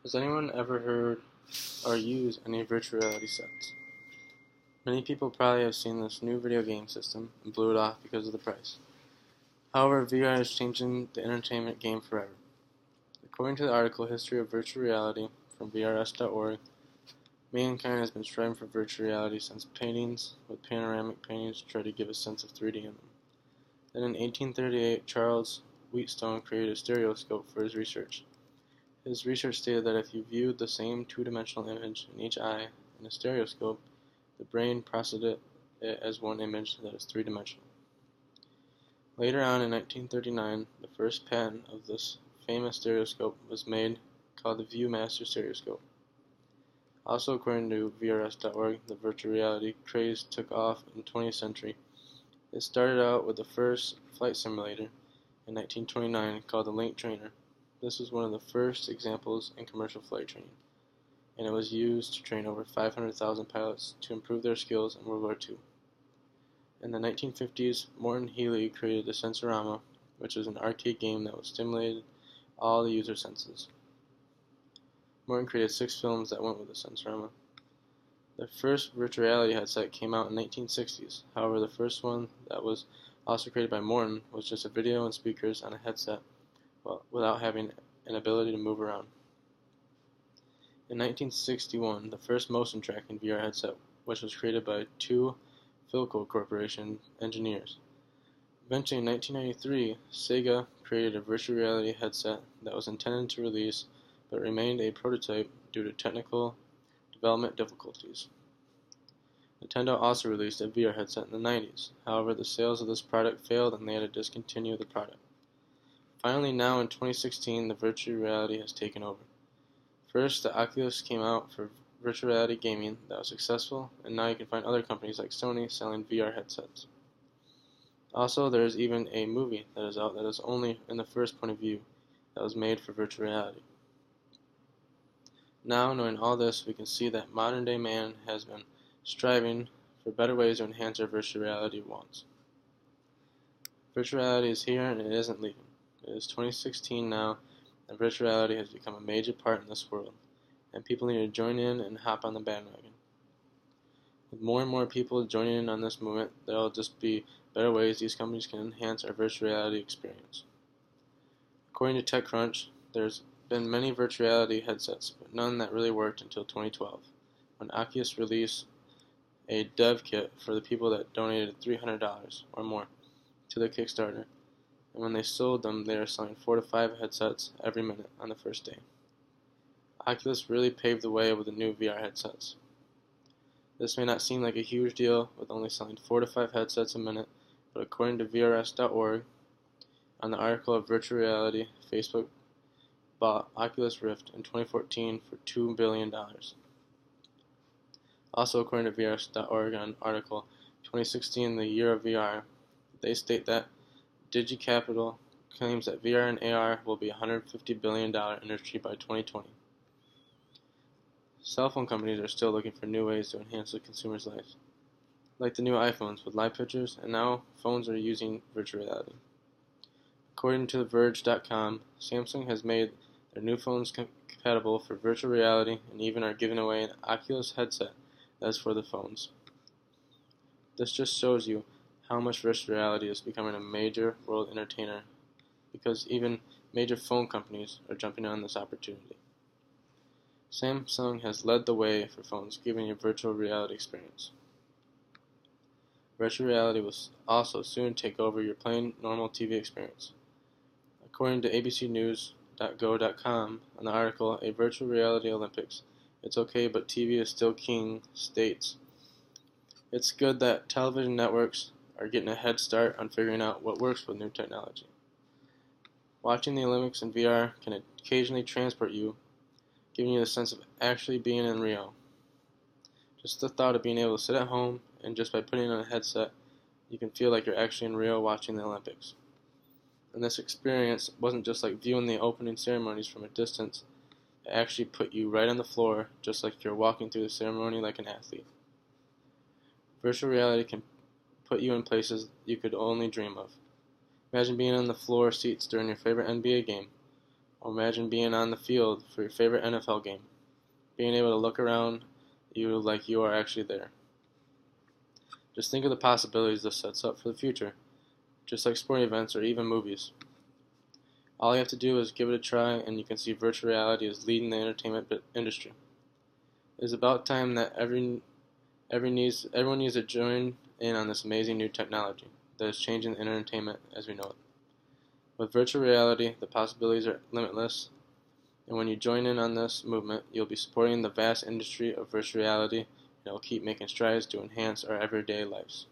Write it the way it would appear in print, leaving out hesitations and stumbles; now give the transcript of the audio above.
Has anyone ever heard or used any virtual reality sets? Many people probably have seen this new video game system and blew it off because of the price. However, VR is changing the entertainment game forever. According to the article History of Virtual Reality from VRS.org, mankind has been striving for virtual reality since paintings with panoramic paintings tried to give a sense of 3D in them. Then in 1838, Charles Wheatstone created a stereoscope for his research. His research stated that if you viewed the same two-dimensional image in each eye in a stereoscope, the brain processed it as one image that is three-dimensional. Later on in 1939, the first patent of this famous stereoscope was made, called the ViewMaster stereoscope. Also according to VRS.org, the virtual reality craze took off in the 20th century. It started out with the first flight simulator in 1929 called the Link Trainer. This was one of the first examples in commercial flight training, and it was used to train over 500,000 pilots to improve their skills in World War II. In the 1950s, Morton Healy created the Sensorama, which was an arcade game that stimulated all the user senses. Morton created 6 films that went with the Sensorama. The first virtual reality headset came out in the 1960s. However, the first one that was also created by Morton was just a video and speakers on a headset without having an ability to move around. In 1961, the first motion tracking VR headset, which was created by 2 Philco Corporation engineers. Eventually in 1993, Sega created a virtual reality headset that was intended to release but remained a prototype due to technical development difficulties. Nintendo also released a VR headset in the 90s. However, the sales of this product failed and they had to discontinue the product. Finally, now in 2016, the virtual reality has taken over. First, the Oculus came out for virtual reality gaming that was successful, and now you can find other companies like Sony selling VR headsets. Also, there is even a movie that is out that is only in the first point of view that was made for virtual reality. Now, knowing all this, we can see that modern day man has been striving for better ways to enhance our virtual reality wants. Virtual reality is here and it isn't leaving. It is 2016 now, and virtual reality has become a major part in this world, and people need to join in and hop on the bandwagon. With more and more people joining in on this movement, there will just be better ways these companies can enhance our virtual reality experience. According to TechCrunch, there's been many virtual reality headsets, but none that really worked until 2012, when Oculus released a dev kit for the people that donated $300 or more to their Kickstarter, and when they sold them, they were selling 4 to 5 headsets every minute on the first day. Oculus really paved the way with the new VR headsets. This may not seem like a huge deal with only selling 4 to 5 headsets a minute, but according to VRS.org, on the article of virtual reality, Facebook bought Oculus Rift in 2014 for $2 billion. Also according to VRS.org on article 2016, the year of VR, they state that DigiCapital claims that VR and AR will be a $150 billion industry by 2020. Cell phone companies are still looking for new ways to enhance the consumer's lives, like the new iPhones with live pictures, and now phones are using virtual reality. According to TheVerge.com, Samsung has made their new phones compatible for virtual reality and even are giving away an Oculus headset that is for the phones. This just shows you how much virtual reality is becoming a major world entertainer, because even major phone companies are jumping on this opportunity. Samsung has led the way for phones giving you a virtual reality experience. Virtual reality will also soon take over your plain normal TV experience. According to abcnews.go.com, on the article, A Virtual Reality Olympics, It's Okay But TV is Still King, states, it's good that television networks are getting a head start on figuring out what works with new technology. Watching the Olympics in VR can occasionally transport you, giving you the sense of actually being in Rio. Just the thought of being able to sit at home and just by putting on a headset, you can feel like you're actually in Rio watching the Olympics. And this experience wasn't just like viewing the opening ceremonies from a distance, it actually put you right on the floor, just like you're walking through the ceremony like an athlete. Virtual reality can put you in places you could only dream of. Imagine being on the floor seats during your favorite NBA game, Or imagine being on the field for your favorite NFL game, being able to look around you like you are actually there. Just think of the possibilities this sets up for the future, just like sporting events or even movies. All you have to do is give it a try, and you can see virtual reality is leading the entertainment industry. It is about time that everyone needs to join in on this amazing new technology that is changing the entertainment as we know it. With virtual reality, the possibilities are limitless, and when you join in on this movement, you'll be supporting the vast industry of virtual reality, and it will keep making strides to enhance our everyday lives.